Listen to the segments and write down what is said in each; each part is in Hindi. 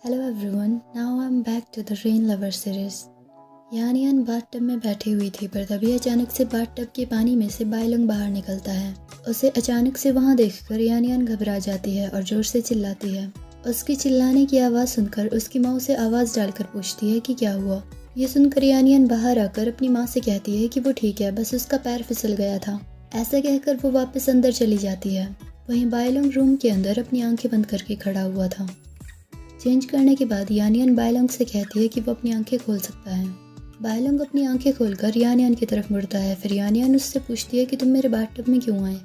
Hello everyone, now I am back to the rain lover series. यानियन बाथटब में बैठी हुई थी, पर तभी अचानक से बाथटब के पानी में से बायलंग बाहर निकलता है। उसे अचानक से वहां देखकर यानियन घबरा जाती है और जोर से चिल्लाती है। उसकी चिल्लाने की आवाज़ सुनकर उसकी माँ उसे आवाज़ डालकर पूछती है कि क्या हुआ। ये सुनकर यानियन बाहर आकर अपनी माँ से कहती है कि वो ठीक है, बस उसका पैर फिसल गया था। ऐसा कहकर वो वापस अंदर चली जाती है। वहीं बायलंग रूम के अंदर अपनी आंखें बंद करके खड़ा हुआ था। चेंज करने के बाद यानियन बायलंग से कहती है कि वो अपनी आंखें खोल सकता है। बायलंग अपनी आंखें खोलकर यानियन की तरफ मुड़ता है। फिर यानियन उससे पूछती है कि तुम मेरे बाथटब में क्यों आए।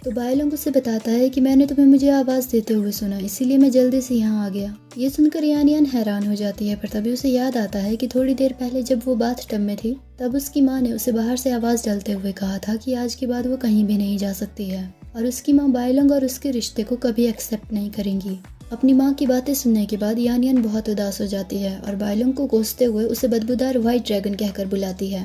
तो बायलंग उसे बताता है कि मैंने तुम्हें मुझे आवाज़ देते हुए सुना, इसीलिए मैं जल्दी से यहाँ आ गया। ये सुनकर यानियन हैरान हो जाती है, पर तभी उसे याद आता है कि थोड़ी देर पहले जब वो बाथटब में थी तब उसकी माँ ने उसे बाहर से आवाज़ डालते हुए कहा था कि आज के बाद वो कहीं भी नहीं जा सकती है और उसकी माँ बायलंग और उसके रिश्ते को कभी एक्सेप्ट नहीं करेंगी। अपनी माँ की बातें सुनने के बाद यानियन बहुत उदास हो जाती है और बायलंग को कोसते हुए उसे बदबूदार व्हाइट ड्रैगन कहकर बुलाती है,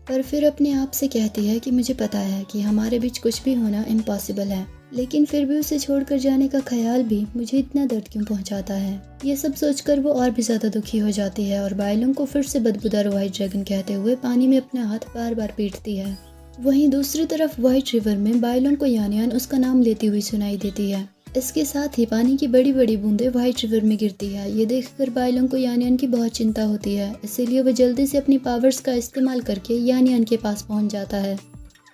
पर फिर अपने आप से कहती है कि मुझे पता है कि हमारे बीच कुछ भी होना इम्पॉसिबल है, लेकिन फिर भी उसे छोड़कर जाने का ख्याल भी मुझे इतना दर्द क्यों पहुंचाता है। ये सब सोचकर वो और भी ज्यादा दुखी हो जाती है और बायलंग को फिर से बदबूदार व्हाइट ड्रैगन कहते हुए पानी में अपना हाथ बार बार पीटती है। वहीं दूसरी तरफ व्हाइट रिवर में बायलंग को यानियन उसका नाम लेती हुई सुनाई देती है। इसके साथ ही पानी की बड़ी बड़ी बूंदें व्हाइट रिवर में गिरती है। ये देखकर बायलंग को यानियन की बहुत चिंता होती है, इसीलिए वह जल्दी से अपनी पावर्स का इस्तेमाल करके यानियन के पास पहुंच जाता है।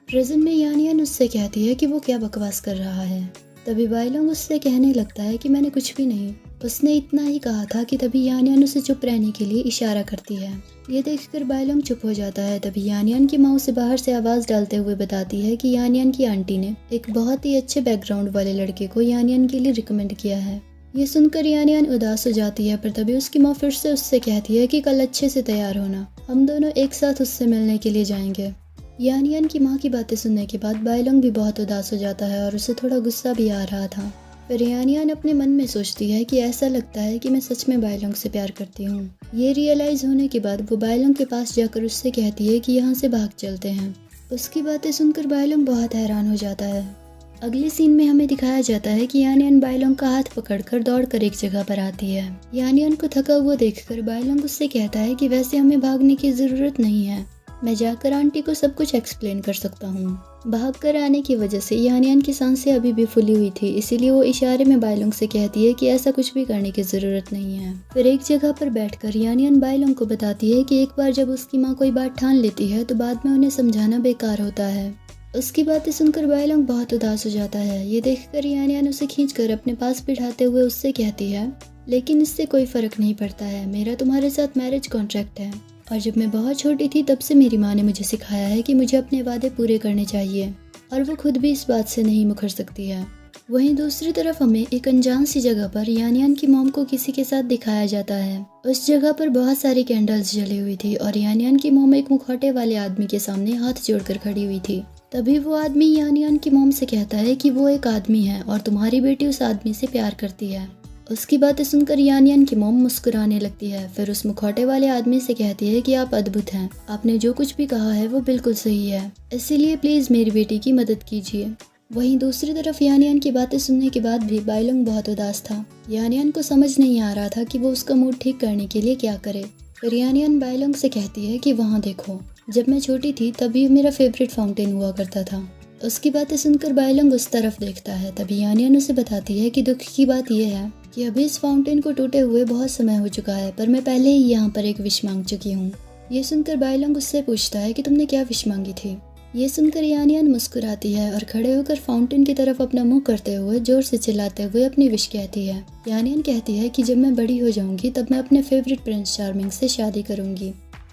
प्रेजेंट में यानियन उससे कहती है कि वो क्या बकवास कर रहा है। तभी बायलंग उससे कहने लगता है कि मैंने कुछ भी नहीं, उसने इतना ही कहा था। कि तभी यानियन उसे चुप रहने के लिए इशारा करती है। ये देखकर बायलंग चुप हो जाता है। तभी यानियन की माँ उसे बाहर से आवाज़ डालते हुए बताती है कि यानियन की आंटी ने एक बहुत ही अच्छे बैकग्राउंड वाले लड़के को यानियन के लिए रिकमेंड किया है। ये सुनकर यानियन उदास हो जाती है, पर तभी उसकी माँ फिर से उससे कहती है कि कल अच्छे से तैयार होना, हम दोनों एक साथ उससे मिलने के लिए जाएंगे। यानियन की माँ की बातें सुनने के बाद बायलंग भी बहुत उदास हो जाता है और उसे थोड़ा गुस्सा भी आ रहा था। फिर यानियन अपने मन में सोचती है कि ऐसा लगता है कि मैं सच में बायलंग से प्यार करती हूँ। ये रियलाइज होने के बाद वो बायलंग के पास जाकर उससे कहती है कि यहाँ से भाग चलते हैं। उसकी बातें सुनकर बायलंग बहुत हैरान हो जाता है। अगले सीन में हमें दिखाया जाता है कि यानियन बायलंग का हाथ पकड़कर दौड़कर एक जगह पर आती है। यानियन को थका हुआ देखकर बायलंग उससे कहता है कि वैसे हमें भागने की जरूरत नहीं है, मैं जाकर आंटी को सब कुछ एक्सप्लेन कर सकता हूँ। भाग कर आने की वजह से यानियन की सांसें अभी भी फूली हुई थी, इसीलिए वो इशारे में बायलंग से कहती है कि ऐसा कुछ भी करने की जरूरत नहीं है। फिर एक जगह पर बैठकर यानियन बायलंग को बताती है कि एक बार जब उसकी माँ कोई बात ठान लेती है तो बाद में उन्हें समझाना बेकार होता है। उसकी बातें सुनकर बायलंग बहुत उदास हो जाता है। ये देखकर यानियन उसे खींचकर अपने पास बिठाते हुए उससे कहती है, लेकिन इससे कोई फर्क नहीं पड़ता है, मेरा तुम्हारे साथ मैरिज कॉन्ट्रैक्ट है और जब मैं बहुत छोटी थी तब से मेरी माँ ने मुझे सिखाया है कि मुझे अपने वादे पूरे करने चाहिए और वो खुद भी इस बात से नहीं मुकर सकती है। वहीं दूसरी तरफ हमें एक अनजान सी जगह पर यानियन की मॉम को किसी के साथ दिखाया जाता है। उस जगह पर बहुत सारी कैंडल्स जली हुई थी और यानियन की मॉम एक मुखौटे वाले आदमी के सामने हाथ जोड़कर खड़ी हुई थी। तभी वो आदमी यानियन की मॉम से कहता है कि वो एक आदमी है और तुम्हारी बेटी उस आदमी से प्यार करती है। उसकी बातें सुनकर यानियन की मॉम मुस्कुराने लगती है। फिर उस मुखौटे वाले आदमी से कहती है कि आप अद्भुत हैं, आपने जो कुछ भी कहा है वो बिल्कुल सही है, इसीलिए प्लीज मेरी बेटी की मदद कीजिए। वहीं दूसरी तरफ यानियन की बातें सुनने के बाद भी बायलंग बहुत उदास था। यानियन को समझ नहीं आ रहा था कि वो उसका मूड ठीक करने के लिए क्या करे। फिर यानियन बायलंग से कहती है कि वहाँ देखो, जब मैं छोटी थी तभी मेरा फेवरेट फाउंटेन हुआ करता था। उसकी बातें सुनकर बायलंग उस तरफ देखता है। तभी यानियन उसे बताती है कि दुख की बात यह है कि अभी इस फाउंटेन को टूटे हुए बहुत समय हो चुका है, पर मैं पहले ही यहाँ पर एक विश मांग चुकी हूँ। ये सुनकर बायलंग उससे पूछता है कि तुमने क्या विश मांगी थी। ये सुनकर यानियन मुस्कुराती है और खड़े होकर फाउंटेन की तरफ अपना मुंह करते हुए जोर से चिल्लाते हुए अपनी विश कहती है। यानियन कहती है कि जब मैं बड़ी हो जाऊंगी तब मैं अपने फेवरेट प्रिंस चार्मिंग से शादी करूंगी।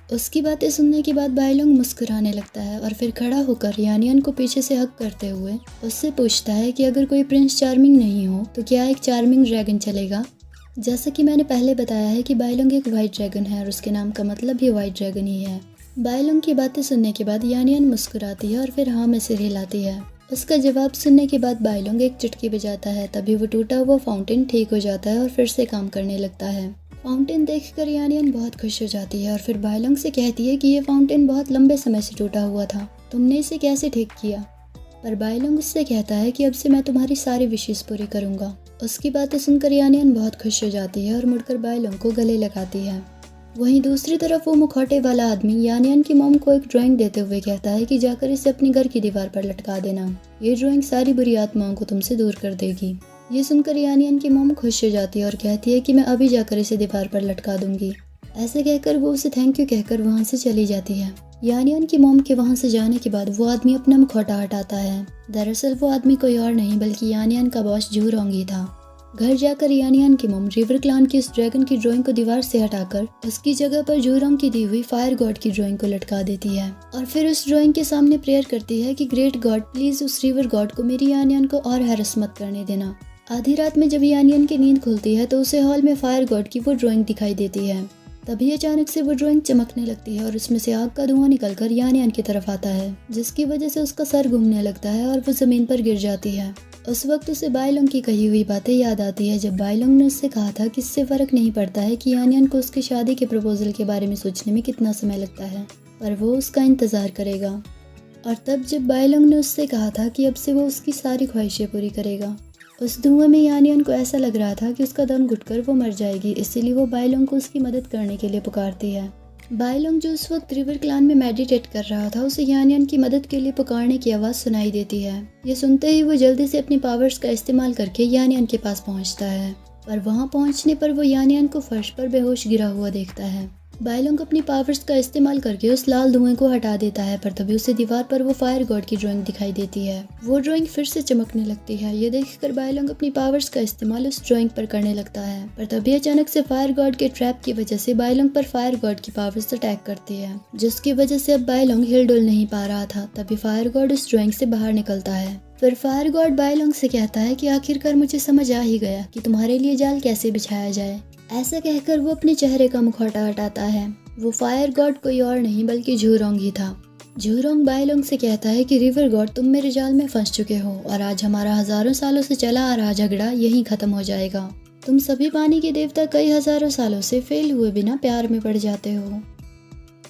उसकी बातें सुनने के बाद बायलंग मुस्कुराने लगता है और फिर खड़ा होकर यानियन को पीछे से हक करते हुए उससे पूछता है कि अगर कोई प्रिंस चार्मिंग नहीं हो तो क्या एक चार्मिंग ड्रैगन चलेगा। जैसा कि मैंने पहले बताया है कि बायलंग एक व्हाइट ड्रैगन है और उसके नाम का मतलब भी व्हाइट ड्रैगन ही है। बायलंग की बातें सुनने के बाद यानियन मुस्कुराती है और फिर हाँ में सिर हिलाती है। उसका जवाब सुनने के बाद बायलंग एक चुटकी बजाता है। तभी वो टूटा हुआ फाउंटेन ठीक हो जाता है और फिर से काम करने लगता है। फाउंटेन देखकर यानियन बहुत खुश हो जाती है और फिर बायलंग से कहती है कि ये फाउंटेन बहुत लंबे समय से टूटा हुआ था, तुमने इसे कैसे ठीक किया। पर बाइलोंग उससे कहता है कि अब से मैं तुम्हारी सारी विशेष पूरी करूंगा। उसकी बातें सुनकर यानियन बहुत खुश हो जाती है और मुड़कर बाइलोंग को गले लगाती है। वहीं दूसरी तरफ वो मुखौटे वाला आदमी यानियन की मॉम को एक ड्राइंग देते हुए कहता है कि जाकर इसे अपने घर की दीवार पर लटका देना। ये ड्राइंग सारी बुरी आत्माओं को तुमसे दूर कर देगी। ये सुनकर यानियन की मॉम खुश हो जाती है और कहती है कि मैं अभी जाकर इसे दीवार पर लटका दूंगी। ऐसे कहकर वो उसे थैंक यू कहकर वहाँ से चली जाती है। यानियन की मॉम के वहाँ से जाने के बाद वो आदमी अपना मुखौटा हटाता है। दरअसल वो आदमी कोई और नहीं बल्कि यानियन का बॉस जूरोंग ही था। घर जाकर यानियन की मॉम रिवर क्लान की उस ड्रैगन की ड्राइंग को दीवार से हटाकर उसकी जगह पर जूरोंग की दी हुई फायर गॉड की ड्राइंग को लटका देती है और फिर उस ड्राइंग के सामने प्रेयर करती है कि ग्रेट गॉड प्लीज उस रिवर गॉड को मेरी यानियन को और हैरस मत करने देना। आधी रात में जब यानियन की नींद खुलती है तो उसे हॉल में फायर गॉड की वो ड्राइंग दिखाई देती है। तभी अचानक से वो ड्राइंग चमकने लगती है और उसमें से आग का धुआं निकलकर यानियन की तरफ आता है, जिसकी वजह से उसका सर घूमने लगता है और वो जमीन पर गिर जाती है। उस वक्त उसे बाइलोंग की कही हुई बातें याद आती है जब बाइलोंग ने उससे कहा था कि इससे फर्क नहीं पड़ता है कि यानियन को उसकी शादी के प्रपोजल के बारे में सोचने में कितना समय लगता है, पर वो उसका इंतजार करेगा। और तब जब बाइलोंग ने उससे कहा था कि अब से वो उसकी सारी ख्वाहिशें पूरी करेगा, उस धुएं में यानियन को ऐसा लग रहा था कि उसका दम घुटकर वो मर जाएगी, इसीलिए वो बाइलोंग को उसकी मदद करने के लिए पुकारती है। बाइलोंग जो उस वक्त रिवर क्लान में मेडिटेट कर रहा था उसे यानियन की मदद के लिए पुकारने की आवाज़ सुनाई देती है। ये सुनते ही वो जल्दी से अपनी पावर्स का इस्तेमाल करके यानियन के पास पहुंचता है, पर वहां पहुंचने पर वो यानियन को फर्श पर बेहोश गिरा हुआ देखता है। बाइलोंग अपनी पावर्स का इस्तेमाल करके उस लाल धुएं को हटा देता है, पर तभी उसे दीवार पर वो फायर गॉड की ड्राइंग दिखाई देती है। वो ड्राइंग फिर से चमकने लगती है। ये देखकर बाइलोंग अपनी पावर्स का इस्तेमाल उस ड्राइंग पर करने लगता है, पर तभी अचानक से फायर गॉड के ट्रैप की वजह से बाइलोंग पर फायर गॉड की पावर्स अटैक करती है, जिसकी वजह से अब बाइलोंग हिल डुल नहीं पा रहा था। तभी फायर गॉड उस ड्राइंग से बाहर निकलता है। फिर फायर गॉड बाइलोंग से कहता है कि आखिरकार मुझे समझ आ ही गया कि तुम्हारे लिए जाल कैसे बिछाया जाए। ऐसा कहकर वो अपने चेहरे का मुखौटा हटाता है। वो फायर गॉड कोई और नहीं बल्कि जूरोंग ही था। जूरोंग बाइलोंग से कहता है कि रिवर गॉड तुम मेरे जाल में फंस चुके हो और आज हमारा हजारों सालों से चला आ रहा झगड़ा यहीं खत्म हो जाएगा। तुम सभी पानी के देवता कई हजारों सालों से फेल हुए बिना प्यार में पड़ जाते हो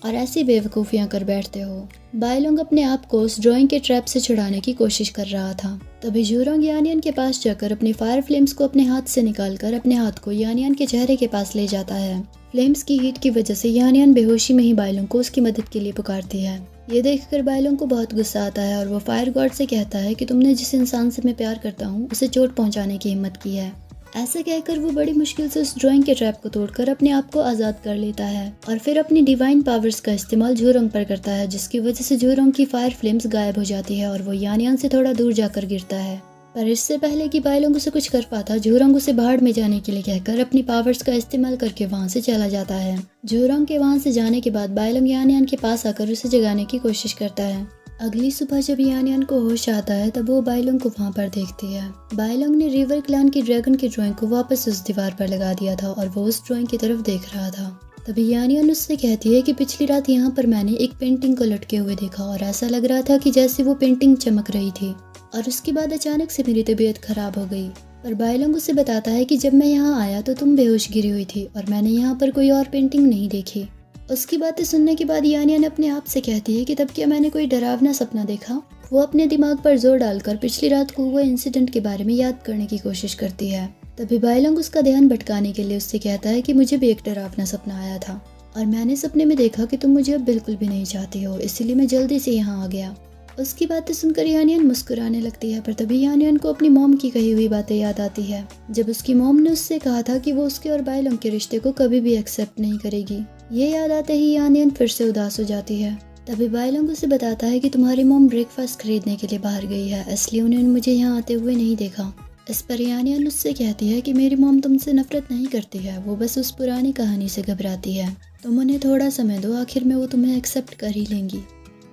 और ऐसी बेवकूफियां कर बैठते हो। बाइलोंग अपने आप को उस ड्राइंग के ट्रैप से छुड़ाने की कोशिश कर रहा था। तभी जूरोंग यानियन के पास जाकर अपनी फायर फ्लेम्स को अपने हाथ से निकालकर अपने हाथ को यानियन के चेहरे के पास ले जाता है। फ्लेम्स की हीट की वजह से यानियन बेहोशी में ही बाइलोंग को उसकी मदद के लिए पुकारती है। ये देखकर बाइलोंग को बहुत गुस्सा आता है और वो फायर गॉड से कहता है कि तुमने जिस इंसान से मैं प्यार करता हूँ उसे चोट पहुँचाने की हिम्मत की है। ऐसा कहकर वो बड़ी मुश्किल से उस ड्राइंग के ट्रैप को तोड़कर अपने आप को आज़ाद कर लेता है और फिर अपनी डिवाइन पावर्स का इस्तेमाल जूरोंग पर करता है, जिसकी वजह से जूरोंग की फायर फ्लेम्स गायब हो जाती है और वो यानियन से थोड़ा दूर जाकर गिरता है। पर इससे पहले कि बाइलोंग उसे कुछ कर पाता, जूरोंग उसे भाड़ में जाने के लिए कहकर अपनी पावर्स का इस्तेमाल करके वहाँ से चला जाता है। जूरोंग के वहाँ से जाने के बाद बाइलोंग यानियन के पास आकर उसे जगाने की कोशिश करता है। अगली सुबह जब यानियन को होश आता है तब वो बाइलोंग को वहाँ पर देखती है। बाइलोंग ने रिवर क्लान की ड्रैगन की ड्राइंग को वापस उस दीवार पर लगा दिया था और वो उस ड्राइंग की तरफ देख रहा था। तभी यानियन उससे कहती है कि पिछली रात यहाँ पर मैंने एक पेंटिंग को लटके हुए देखा और ऐसा लग रहा था कि जैसे वो पेंटिंग चमक रही थी और उसके बाद अचानक से मेरी तबीयत खराब हो गई। पर बाइलोंग उसे बताता है कि जब मैं यहाँ आया तो तुम बेहोश गिरी हुई थी और मैंने यहाँ पर कोई और पेंटिंग नहीं देखी। उसकी बातें सुनने के बाद यानियन अपने आप से कहती है कि तब क्या मैंने कोई डरावना सपना देखा। वो अपने दिमाग पर जोर डालकर पिछली रात को हुए इंसिडेंट के बारे में याद करने की कोशिश करती है। तभी बाइलोंग उसका ध्यान भटकाने के लिए उससे कहता है कि मुझे भी एक डरावना सपना आया था और मैंने सपने में देखा कि तुम मुझे अब बिल्कुल भी नहीं चाहती हो, इसीलिए मैं जल्दी से यहाँ आ गया। उसकी बातें सुनकर यानियन मुस्कुराने लगती है, पर तभी यानियन को अपनी मॉम की कही हुई बातें याद आती है, जब उसकी मॉम ने उससे कहा था कि वो उसके और बाइलोंग के रिश्ते को कभी भी एक्सेप्ट नहीं करेगी। ये याद आते ही यानियन फिर से उदास हो जाती है। तभी बाइलोंग उसे बताता है कि तुम्हारी मॉम ब्रेकफास्ट खरीदने के लिए बाहर गई है, इसलिए उन्होंने मुझे यहाँ आते हुए नहीं देखा। इस पर यानियन उससे कहती है कि मेरी मॉम तुमसे नफरत नहीं करती है, वो बस उस पुरानी कहानी से घबराती है। तुम उन्हें थोड़ा समय दो, आखिर में वो तुम्हें एक्सेप्ट कर ही लेंगी।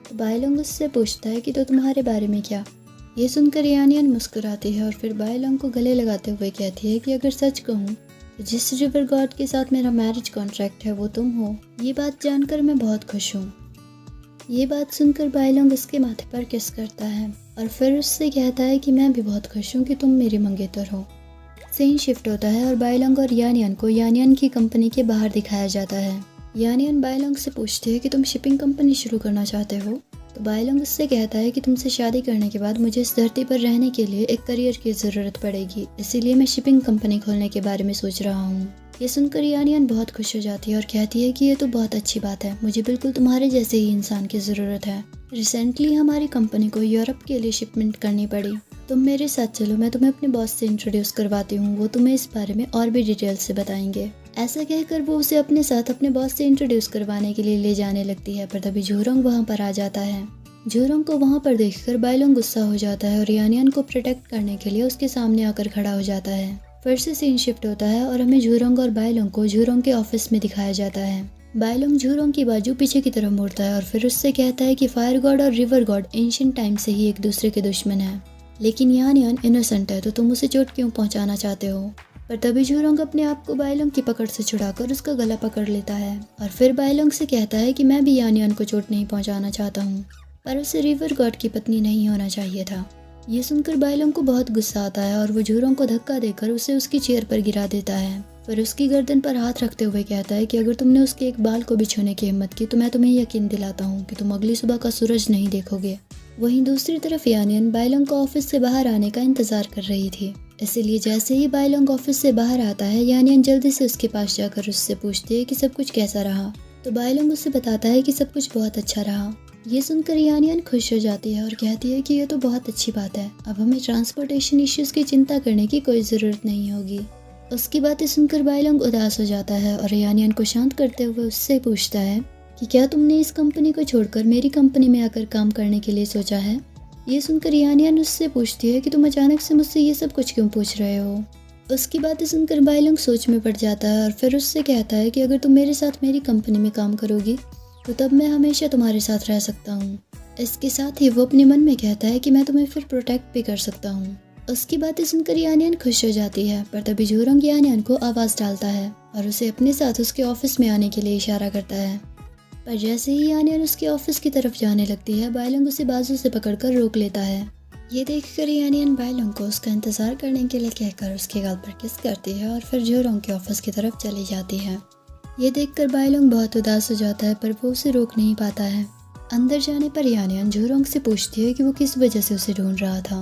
तो बाइलोंग उससे पूछता है कि तो तुम्हारे बारे में क्या। ये सुनकर यानियन मुस्कुराती है और फिर बाइलोंग को गले लगाते हुए कहती है कि अगर सच कहूँ तो जिस रिवर गॉड के साथ मेरा मैरिज कॉन्ट्रैक्ट है वो तुम हो। ये बात जानकर मैं बहुत खुश हूँ। ये बात सुनकर बाइलोंग उसके माथे पर किस करता है और फिर उससे कहता है कि मैं भी बहुत खुश हूँ कि तुम मेरी मंगेतर हो। सीन शिफ्ट होता है और बाइलोंग और यानियन को यानियन की कंपनी के बाहर दिखाया जाता है। यानियन बाइलोंग से पूछती है कि तुम शिपिंग कंपनी शुरू करना चाहते हो। तो बायलोंग उससे कहता है कि तुमसे शादी करने के बाद मुझे इस धरती पर रहने के लिए एक करियर की ज़रूरत पड़ेगी, इसीलिए मैं शिपिंग कंपनी खोलने के बारे में सोच रहा हूँ। ये सुनकर यानियन बहुत खुश हो जाती है और कहती है कि ये तो बहुत अच्छी बात है, मुझे बिल्कुल तुम्हारे जैसे ही इंसान की ज़रूरत है। रिसेंटली हमारी कंपनी को यूरोप के लिए शिपमेंट करनी पड़ी, तुम मेरे साथ चलो, मैं तुम्हें अपने बॉस से इंट्रोड्यूस करवाती हूँ, वो तुम्हें इस बारे में और भी डिटेल से बताएंगे। ऐसा कहकर वो उसे अपने साथ अपने बॉस से इंट्रोड्यूस करवाने के लिए ले जाने लगती है, पर तभी झूरोंग वहाँ पर आ जाता है। झूरोंग को वहाँ पर देखकर बायलोंग गुस्सा हो जाता है और यानियन को प्रोटेक्ट करने के लिए उसके सामने आकर खड़ा हो जाता है। फिर से सीन शिफ्ट होता है और हमें झूरोंग और बायलोंग को झूरोंग के ऑफिस में दिखाया जाता है। बायलोंग झूरोंग की बाजू पीछे की तरफ मोड़ता है और फिर उससे कहता है कि फायर गॉड और रिवर गॉड एंशिएंट टाइम से ही एक दूसरे के दुश्मन है, लेकिन यानियन इनोसेंट है, तो तुम उसे चोट क्यों पहुंचाना चाहते हो। पर तभी झूरोंग अपने आप को बायलोंग की पकड़ से छुड़ाकर उसका गला पकड़ लेता है और फिर बायलोंग से कहता है कि मैं भी यानियन को चोट नहीं पहुंचाना चाहता हूँ, पर उसे रिवर गॉड की पत्नी नहीं होना चाहिए था। ये सुनकर बायलोंग को बहुत गुस्सा आता है और वो झूरोंग को धक्का देकर उसे उसकी चेयर पर गिरा देता है। फिर उसकी गर्दन पर हाथ रखते हुए कहता है कि अगर तुमने उसके एक बाल को भी छूने की हिम्मत की तो मैं तुम्हें यकीन दिलाता हूँ कि तुम अगली सुबह का सूरज नहीं देखोगे। वहीं दूसरी तरफ यानियन बायलोंग को ऑफिस से बाहर आने का इंतजार कर रही थी, इसीलिए जैसे ही बायलोंग ऑफिस से बाहर आता है यानियन जल्दी से उसके पास जाकर उससे पूछती है कि सब कुछ कैसा रहा। तो बायलोंग उसे बताता है कि सब कुछ बहुत अच्छा रहा। ये सुनकर यानियन खुश हो जाती है और कहती है कि ये तो बहुत अच्छी बात है, अब हमें ट्रांसपोर्टेशन इश्यूज की चिंता करने की कोई ज़रूरत नहीं होगी। उसकी बातें सुनकर बायलोंग उदास हो जाता है और यानियन को शांत करते हुए उससे पूछता है कि क्या तुमने इस कंपनी को छोड़कर मेरी कंपनी में आकर काम करने के लिए सोचा है। ये सुनकर यानियन उससे पूछती है कि तुम अचानक से मुझसे ये सब कुछ क्यों पूछ रहे हो। उसकी बातें सुनकर बायलोंग सोच में पड़ जाता है और फिर उससे कहता है कि अगर तुम मेरे साथ मेरी कंपनी में काम करोगी तो तब मैं हमेशा तुम्हारे साथ रह सकता हूँ। इसके साथ ही वो अपने मन में कहता है कि मैं तुम्हें फिर प्रोटेक्ट भी कर सकता हूँ। उसकी बातें सुनकर यानियन खुश हो जाती है, पर तभी झूरोंग यानियन को आवाज़ डालता है और उसे अपने साथ उसके ऑफिस में आने के लिए इशारा करता है। पर जैसे ही यानियन उसके ऑफिस की तरफ जाने लगती है बायलोंग उसे बाजू से पकड़कर रोक लेता है। ये देखकर यानियन बायलोंग को उसका इंतजार करने के लिए कहकर उसके गाल पर किस करती है और फिर झूरोंग के ऑफिस की तरफ चली जाती है। ये देखकर बायलोंग बहुत उदास हो जाता है, पर वो उसे रोक नहीं पाता है। अंदर जाने पर यानियन झूरोंग से पूछती है कि वो किस वजह से उसे ढूंढ रहा था,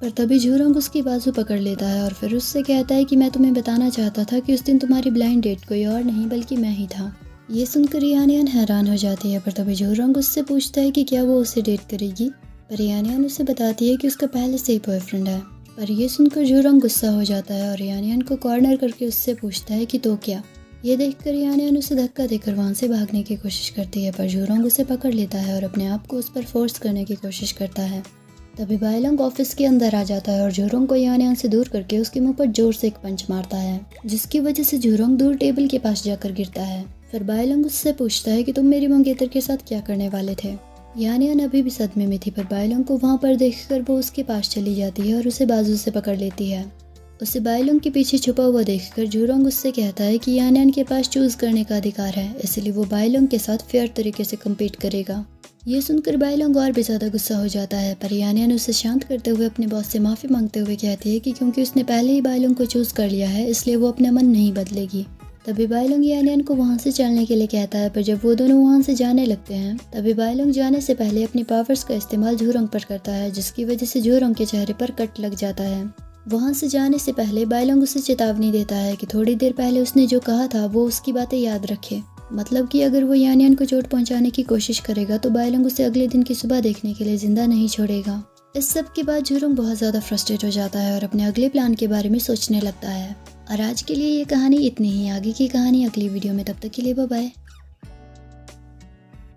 पर तभी झूरोंग उसकी बाजू पकड़ लेता है और फिर उससे कहता है कि मैं तुम्हें बताना चाहता था कि उस दिन तुम्हारी ब्लाइंड डेट कोई और नहीं बल्कि मैं ही था। ये सुनकर यानियन हैरान हो जाती है, पर तभी झूरोंग उससे पूछता है कि क्या वो उसे डेट करेगी, पर यानियन उसे बताती है कि उसका पहले से ही बॉयफ्रेंड है। पर यह सुनकर झूरोंग गुस्सा हो जाता है और यानियन को कॉर्नर करके उससे पूछता है कि तो क्या। ये देखकर यानियन उसे धक्का देकर वहाँ से भागने की कोशिश करती है, पर झूरोंग उसे पकड़ लेता है और अपने आप को उस पर फोर्स करने की कोशिश करता है। तभी बायलोंग ऑफिस के अंदर आ जाता है और झूरोंग को यानियन से दूर करके उसके मुंह पर जोर से एक पंच मारता है, जिसकी वजह से झूरोंग दूर टेबल के पास जाकर गिरता है। फिर बायलोंग उससे पूछता है कि तुम मेरी मंगेतर के साथ क्या करने वाले थे। यानियन अभी भी सदमे में थी, पर बायलोंग को वहाँ पर देखकर वो उसके पास चली जाती है और उसे बाजू से पकड़ लेती है। उसे बायलोंग के पीछे छुपा हुआ देखकर झूरोंग उससे कहता है कि यानियन के पास चूज करने का अधिकार है, इसलिए वो बायलोंग के साथ फेयर तरीके से कम्पीट करेगा। ये सुनकर बायलोंग और भी ज्यादा गुस्सा हो जाता है, पर यानियन उसे शांत करते हुए अपने बॉस से माफी मांगते हुए कहती है कि क्योंकि उसने पहले ही बायलोंग को चूज कर लिया है इसलिए वो अपना मन नहीं बदलेगी। तभी बायलोंग यानियन को वहाँ से चलने के लिए कहता है, पर जब वो दोनों वहाँ से जाने लगते हैं तभी बायलोंग जाने से पहले अपनी पावर्स का इस्तेमाल झूरोंग पर करता है, जिसकी वजह से झूरोंग के चेहरे पर कट लग जाता है। वहाँ से जाने से पहले बायलोंग उसे चेतावनी देता है कि थोड़ी देर पहले उसने जो कहा था वो उसकी बातें याद रखे, मतलब कि अगर वो यानियन को चोट पहुंचाने की कोशिश करेगा तो बायलोंग उसे अगले दिन की सुबह देखने के लिए जिंदा नहीं छोड़ेगा। इस सब के बाद झूरोंग बहुत ज़्यादा फ्रस्ट्रेट हो जाता है और अपने अगले प्लान के बारे में सोचने लगता है। और आज के लिए ये कहानी इतनी ही, आगे की कहानी अगली वीडियो में, तब तक के लिए बाय बाय।